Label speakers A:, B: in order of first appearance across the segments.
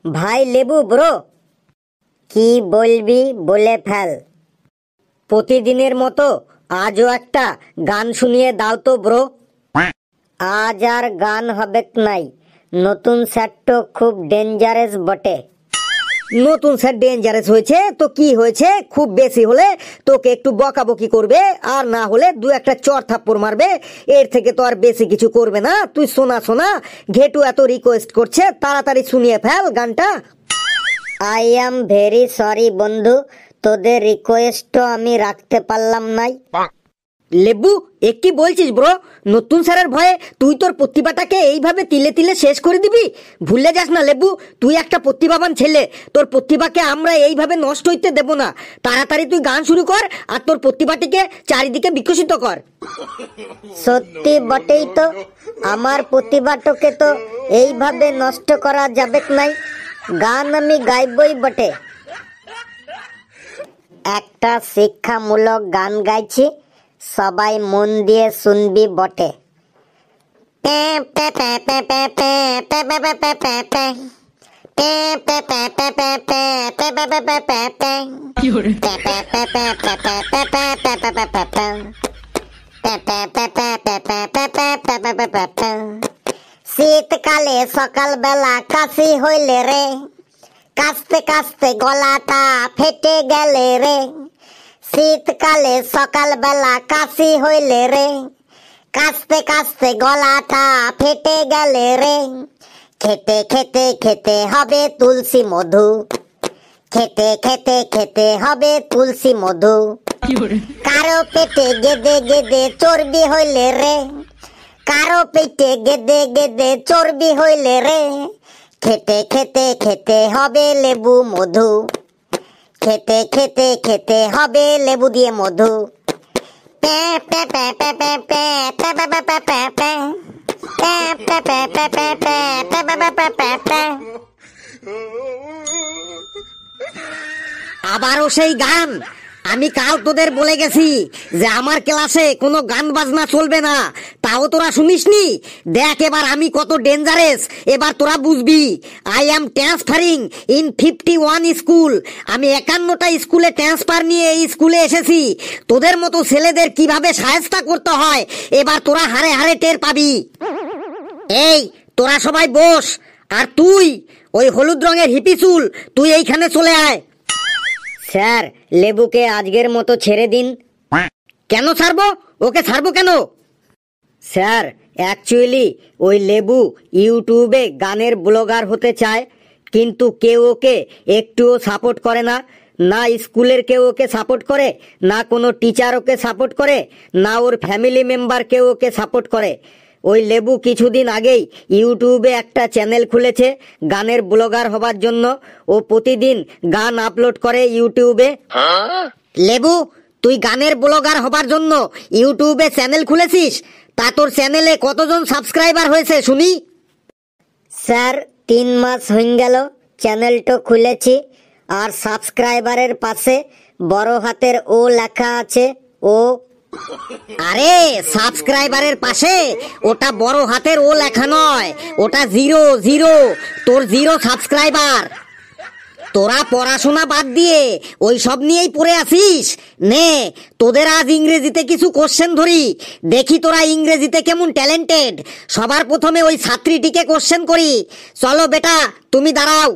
A: ভাই লেবু ব্রো, কি বলবি বলে ফেল। প্রতিদিনের মতো আজও একটা গান শুনিয়ে দাও তো ব্রো। আজ আর গান হবে নাই, নতুন সেটটো খুব ডেঞ্জারাস বটে। নতুন সেট ডেঞ্জারাস হয়েছে তো কি হয়েছে, খুব বেশি হলে তোকে একটু বকাবকি করবে, আর না হলে দু একটা চর থাপ্পড় মারবে, এর থেকে তো আর বেশি কিছু করবে না। তুই শোনা শোনা, ঘেটু এত রিকোয়েস্ট করছে, তাড়াতাড়ি শুনিয়ে ফেল গানটা। আই অ্যাম ভেরি সরি বন্ধু, তোদের রিকোয়েস্টও আমি রাখতে পারলাম নাই। লেবু এ কি বলছিস ব্রো? নতুন স্যারের ভয়ে তুই তোর প্রতিভাটাকে এইভাবে তিলে তিলে শেষ করে দিবি? ভুলে যাস না লেবু, তুই একটা প্রতিভাবান ছেলে, তোর প্রতিভাকে আমরা এইভাবে নষ্ট হইতে দেব না। তাড়াতাড়ি তুই গান শুরু কর আর তোর প্রতিভাটিকে চারিদিকে বিকশিত কর। সত্যি বটেই তো, আমার প্রতিভাটাকে তো এইভাবে নষ্ট করা যাবে নাই। গান আমি গাইবই বটে। একটা শিক্ষামূলক গান গাইছি, সবাই মন দিয়ে শুনবি বটে। শীতকালে সকালবেলা কাশি হইলে রে, কাশতে কাশতে গলাটা ফেটে গেলে রে। শীতকালে সকালবেলা কাশি হইলে রে, কাশতে কাশতে গলাটা ফেটে গেলে রে। খেতে খেতে খেতে হবে তুলসী মধু, খেতে খেতে খেতে হবে তুলসী মধু। কারো পেটে গেদে গেদে চর্বি হইলে রে, কারো পেটে গেদে গেদে চর্বি হইলে রে। খেতে খেতে খেতে হবে লেবু মধু, খেতে খেতে খেতে হবে লেবু দিয়ে মধু। আবারও সেই গান। আমি কাল তোদের বলে গেছি যে আমার ক্লাসে কোনো গান বাজনা চলবে না, তাও তোরা শুনিসনি। দেখ এবার আমি কত ডেঞ্জারাস, এবার তোরা বুঝবি। I am transferring in 51 school. আমি 51টা স্কুলে ট্রান্সফার নিয়ে এই স্কুলে এসেছি। তোদের মতো ছেলেদের কিভাবে সাহায্য করতে হয় এবার তোরা হারে হারে টের পাবি। এই তোরা সবাই বস, আর তুই ওই হলুদ রঙের হিপি চুল, তুই এইখানে চলে আয়। স্যার লেবুকে আজকের মতো ছেড়ে দিন। কেন ছাড়বো? ওকে ছাড়বো কেন? স্যার অ্যাকচুয়ালি ওই লেবু ইউটিউবে গানের ব্লগার হতে চায়, কিন্তু কেউ ওকে একটুও সাপোর্ট করে না। না স্কুলের কেউ ওকে সাপোর্ট করে, না কোনো টিচার ওকে সাপোর্ট করে, না ওর ফ্যামিলি মেম্বার কেউ ওকে সাপোর্ট করে। ওই লেবু কিছুদিন আগেই ইউটিউবে একটা চ্যানেল খুলেছে গানের ব্লগার হবার জন্য। ও প্রতিদিন গান আপলোড করে ইউটিউবে। লেবু তুই গানের ব্লগার হবার জন্য ইউটিউবে চ্যানেল খুলেছিস, তা তোর চ্যানেলে কতজন সাবস্ক্রাইবার হয়েছে শুনি? স্যার 3 মাস হয়ে গেল চ্যানেলটা খুলেছি, আর সাবস্ক্রাইবারের পাশে বড় হাতের ও লেখা আছে ও। আরে সাবস্ক্রাইবারের পাশে ওটা বড় হাতের ও লেখা নয়, ওটা 0 তোর 0 সাবস্ক্রাইবার। তোরা পড়াশোনা বাদ দিয়ে ওই সব নিয়েই পড়ে আসিস। নে তোদের আজ ইংরেজিতে কিছু কোশ্চেন ধরি, দেখি তোরা ইংরেজিতে কেমন ট্যালেন্টেড। সবার প্রথমে ওই ছাত্রীটিকে কোশ্চেন করি। চলো বেটা তুমি দাঁড়াও।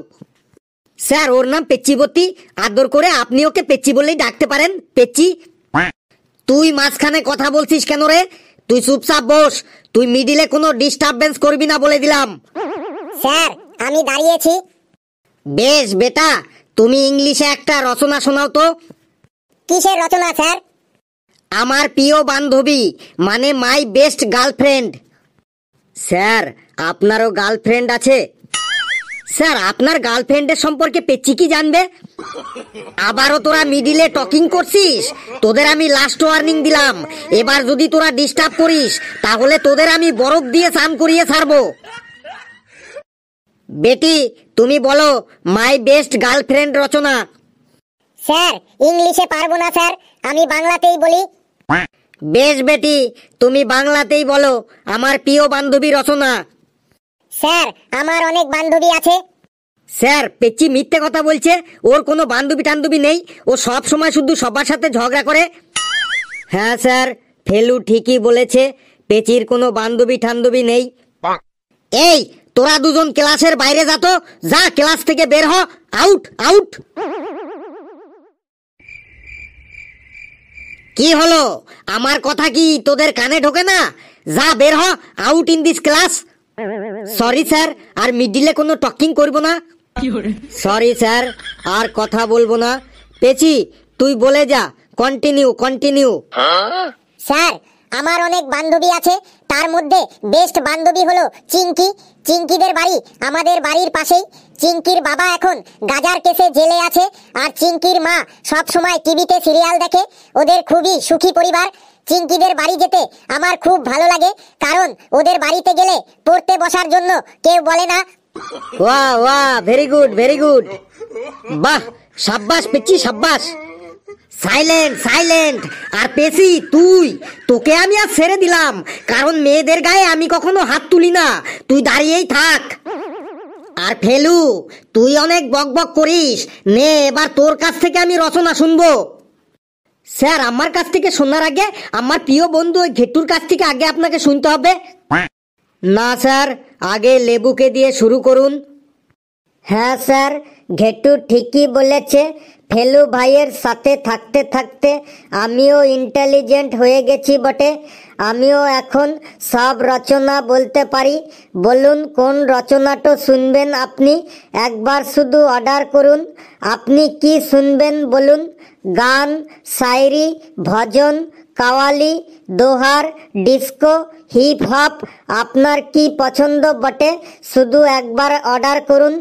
A: স্যার ওর নাম পেচ্চিবতী, আদর করে আপনি ওকে পেচ্চি বললেই ডাকতে পারেন। পেচ্চি। তুই মাঝখানে কথা বলছিস কেন রে? তুই চুপচাপ বস, তুই মিডিলে কোনো ডিস্টারবেন্স করবি না বলে দিলাম।
B: স্যার আমি দাঁড়িয়েছি।
A: বেশ বেটা, তুমি ইংলিশে একটা রচনা শোনাও তো।
B: কিসের রচনা স্যার?
A: আমার প্রিয় বান্ধবী মানে মাই বেস্ট গার্লফ্রেন্ড। স্যার আপনারও গার্লফ্রেন্ড আছে? স্যার আপনার গার্লফ্রেন্ডের সম্পর্কে পেচ্চি কি জানবে? আবারও তোরা মিডিলে টকিং করছিস। তোদের আমি লাস্ট ওয়ার্নিং দিলাম, এবার যদি তোরা ডিস্টার্ব করিস তাহলে তোদের আমি বরফ দিয়ে স্নান করিয়ে ছাড়বো। বেটি তুমি বলো মাই বেস্ট গার্লফ্রেন্ড রচনা।
B: স্যার ইংলিশে পারবো না স্যার, আমি বাংলাতেই বলি।
A: বেশ বেটি তুমি বাংলাতেই বলো আমার প্রিয় বান্ধবী রচনা।
B: স্যার আমার অনেক বান্ধবী আছে।
A: স্যার পেচি মিথ্যে কথা বলছে, ওর কোনো বান্ধবী টান্ধবী নেই, ও সব সময় শুধু সবার সাথে ঝগড়া করে। হ্যাঁ স্যার, ফেলু ঠিকই বলেছে, পেচির কোনো বান্ধবী টান্ধবী নেই। এই তোরা দুজন ক্লাসের বাইরে যা তো, যা ক্লাস থেকে বের হ, আউট আউট। কি হলো, আমার কথা কি তোদের কানে ঢোকে না? যা বের হ, out in this class. Sorry sir, আর মিডিলে কোনো টকিং করব না। সরি স্যার, আর কথা বলবো না। পেচি তুই বলে যা, কন্টিনিউ কন্টিনিউ।
B: স্যার আমার অনেক বান্ধবী আছে, তার মধ্যে বেস্ট বান্ধবী হলো চিঙ্কি। চিঙ্কিদের বাড়ি আমাদের বাড়ির পাশেই। চিঙ্কির বাবা এখন গাজার কেসে জেলে আছে, আর চিঙ্কির মা সব সময় টিভিতে সিরিয়াল দেখে। ওদের খুবই সুখী পরিবার। চিঙ্কিদের বাড়ি যেতে আমার খুব ভালো লাগে, কারণ ওদের বাড়িতে গেলে পড়তে বসার জন্য কেউ বলে না।
A: ওয়াহ ওয়াহ, ভেরি গুড ভেরি গুড। বাহ, সাব্বাস পেচি সাব্বাস। Silent silent. আর পেচি তোকে আমি আর ছেড়ে দিলাম, কারণ মেয়েদের গায়ে আমি কখনো হাত তুলি না। তুই দাঁড়িয়েই থাক। আর ফেলু, তুই অনেক বকবক করিস, নে এবার তোর কাছ থেকে আমি রচনা শুনবো। স্যার আমার কাছ থেকে শোনার আগে আমার প্রিয় বন্ধু ওই ঘেটুর কাছ থেকে আগে আপনাকে শুনতে হবে। না স্যার, আগে লেবুকে দিয়ে শুরু করুন। হ্যাঁ স্যার, ঘেটু ঠিকই বলেছে। ফেলু ভাইয়ের সাথে থাকতে থাকতে আমিও ইন্টেলিজেন্ট হয়ে গেছি বটে। আমিও এখন সব রচনা বলতে পারি। বলুন কোন রচনাটা শুনবেন আপনি? একবার শুধু অর্ডার করুন। আপনি কি শুনবেন বলুন? গান, শায়রি, ভজন, কাওয়ালি, দোহার, ডিস্কো, হিপ হপ, আপনার কি পছন্দ বটে? শুধু একবার অর্ডার করুন।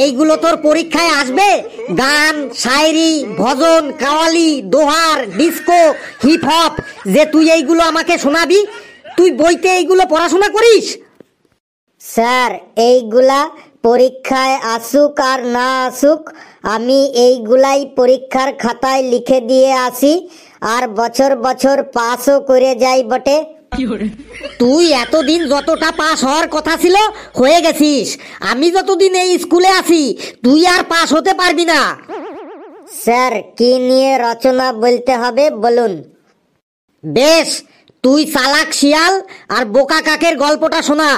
A: এইগুলো তোর পরীক্ষায় আসবে? গান, শায়রি, ভজন, কাওয়ালি, দোহার, ডিস্কো, হিপ হপ, যে তুই এইগুলো আমাকে শোনাবি? তুই বইতে এইগুলো পড়াশোনা করিস? স্যার এইগুলা পরীক্ষায় আসুক আর না আসুক, আমি এইগুলাই পরীক্ষার খাতায় লিখে দিয়ে আসি, আর বছর বছর পাসও করে যাই বটে। তুই এতদিন যতটা পাস হওয়ার কথা ছিল হয়ে গেছিস। আমি যতদিন এই স্কুলে আছি তুই আর পাস হতে পারবি না। স্যার কি নিয়ে রচনা বলতে হবে বলুন? বেশ, তুই চালাক শিয়াল আর বোকা কাকের গল্পটা শোনা।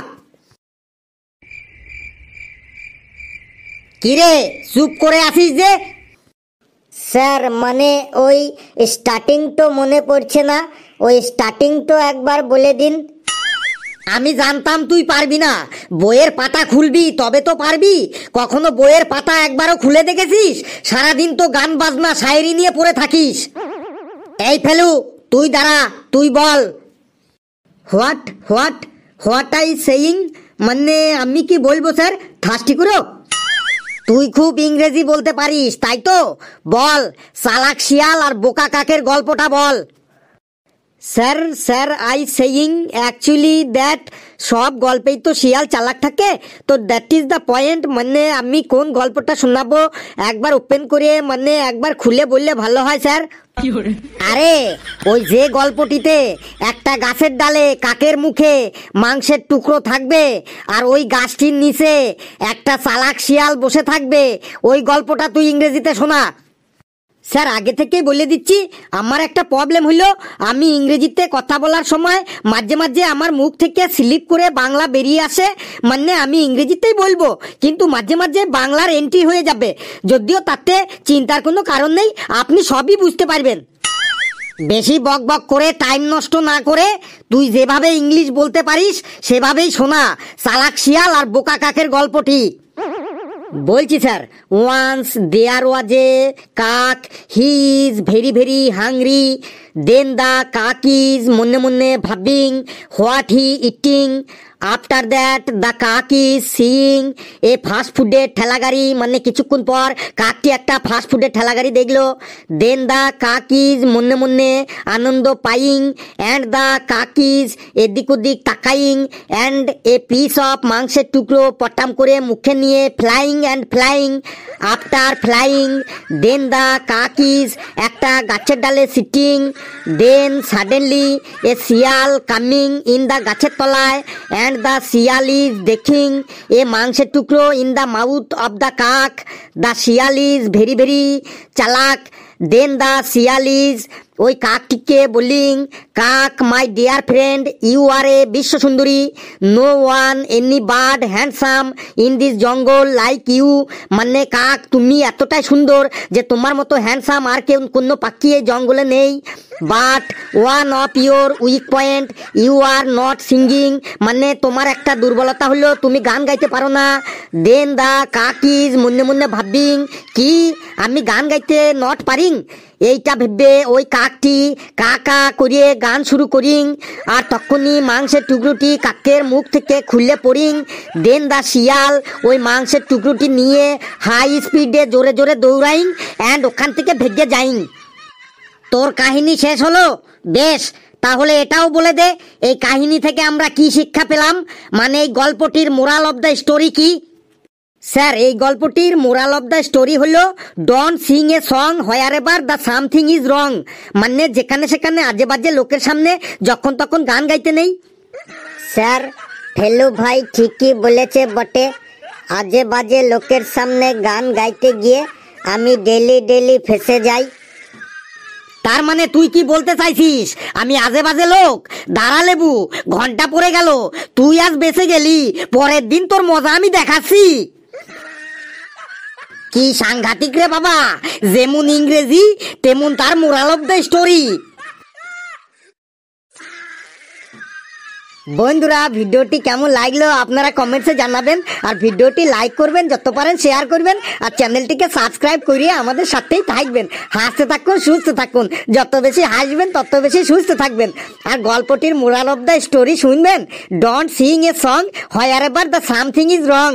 A: কিরে চুপ করে আছিস যে? স্যার মানে ওই স্টার্টিং তো মনে পড়ছে না, ওই স্টার্টিং তো একবার বলে দিন। আমি জানতাম তুই পারবি না। বইয়ের পাতা খুলবি তবে তো পারবি। কখনো বইয়ের পাতা একবারও খুলে দেখেছিস? সারাদিন তো গান বাজনা শায়রি নিয়ে পড়ে থাকিস। এই ফেলু, তুই দাঁড়া, তুই বল। What what what I saying, মানে আমি কি বলবো স্যার? ঠাস্টি করো। তুই খুব ইংরেজি বলতে পারিস তাই তো? বল, চালাক শিয়াল আর বোকা কাকের গল্পটা বল। Sir sir I saying actually that সব গল্পেই তো শিয়াল চালাক থাকে, তো দ্যাট ইজ দ্য পয়েন্ট। মানে আমি কোন গল্পটা শোনাবো একবার ওপেন করে, মানে একবার খুলে বললে ভালো হয় স্যার। আরে ওই যে গল্পটিতে একটা গাছের ডালে কাকের মুখে মাংসের টুকরো থাকবে, আর ওই গাছটির নিচে একটা চালাক শিয়াল বসে থাকবে, ওই গল্পটা তুই ইংরেজিতে শোনা। স্যার আগে থেকেই বলে দিচ্ছি, আমার একটা প্রবলেম হইলো, আমি ইংরেজিতে কথা বলার সময় মাঝে মাঝে আমার মুখ থেকে স্লিপ করে বাংলা বেরিয়ে আসে। মানে আমি ইংরেজিতেই বলবো, কিন্তু মাঝে মাঝে বাংলার এন্ট্রি হয়ে যাবে। যদিও তাতে চিন্তার কোনো কারণ নেই, আপনি সবই বুঝতে পারবেন। বেশি বক বক করে টাইম নষ্ট না করে তুই যেভাবে ইংলিশ বলতে পারিস সেভাবেই শোনা চালাক শিয়াল আর বোকা কাকের গল্পটি। বলছি sir. Once there was a kak, he is very very hungry, then the কাক ইজ মনে মনে ভাবিং what he eating, after that the কাক ইজ সিইং এ ফাস্ট ফুডের ঠেলাগাড়ি, মানে কিছুক্ষণ পর কাকটি একটা ফাস্ট ফুডের ঠেলাগাড়ি দেখলো। দেন দ্য কাক ইজ মনে মনে আনন্দ পাইং, অ্যান্ড দ্য কাক ইজ এদিক ওদিক তাকাইং, অ্যান্ড এ পিস অফ মাংসের টুকরো পটাম করে মুখে নিয়ে flying and flying, after flying then the কাক ইজ একটা গাছের ডালে সিটিং, দেন সাডেনলি এ শিয়াল কামিং ইন দ্য গাছের তলায়, and and the seal is taking a মাংসের টুকরো in the mouth of the cock. The seal is very very চালাক. Then the seal is ওই কাকটিকে বলিং, kak my dear friend you are a bishwa sundari, no one any bird handsome in this jungle like you, মানে কাক তুমি এতটাই সুন্দর যে তোমার মতো হ্যান্ডসাম আর কেউ কোনো পাখি এই জঙ্গলে নেই। But one of your weak point you are not singing, মানে তোমার একটা দুর্বলতা হলো তুমি গান গাইতে পারো না। দেন দ্য কাক ইজ মনে মনে ভাবিং, কি আমি গান গাইতে নট পারিং, এইটা ভেবে ওই কাকটি কাকা করিয়ে গান শুরু করিং, আর তখনই মাংসের টুকরোটি কাকের মুখ থেকে খুললে পড়িং। দেন দা শিয়াল ওই মাংসের টুকরোটি নিয়ে হাই স্পিডে জোরে জোরে দৌড়াইং অ্যান্ড ওখান থেকে ভেগে যাইং। তোর কাহিনী শেষ হলো? বেশ, তাহলে এটাও বলে দে এই কাহিনী থেকে আমরা কি শিক্ষা পেলাম, মানে এই গল্পটির মোরাল অফ দ্য স্টোরি কি? স্যার, এই গল্পটির মোরাল অফ দ্য স্টোরি হলো don't sing a song where ever the something is wrong, মানে যেখানে সেখানে আজে বাজে লোকের সামনে যখন তখন গান গাইতে নেই।
B: স্যার, ফেলু ভাই ঠিকই বলেছে বটে, আজে বাজে লোকের সামনে গান গাইতে গিয়ে আমি ডেলি ডেলি ফেসে যাই।
A: তার মানে তুই কি বলতে চাইছিস আমি আজে বাজে লোক? দাঁড়া লেবু, ঘন্টা পড়ে গেল, তুই আজ বেঁচে গেলি, পরের দিন তোর মজা আমি দেখাচ্ছি। কি সাংঘাতিক রে বাবা, যেমন ইংরেজি তেমন তার মোরাল অফ দ্য স্টোরি। বন্ধুরা, ভিডিওটি কেমন লাগলো আপনারা কমেন্টসে জানাবেন, আর ভিডিওটি লাইক করবেন, যত পারেন শেয়ার করবেন, আর চ্যানেলটিকে সাবস্ক্রাইব করিয়ে আমাদের সাথেই থাকবেন। হাসতে থাকুন, সুস্থ থাকুন, যত বেশি হাসবেন তত বেশি সুস্থ থাকবেন। আর গল্পটির মোরাল অফ দ্য স্টোরি শুনবেন, don't sing a song where ever the something is wrong.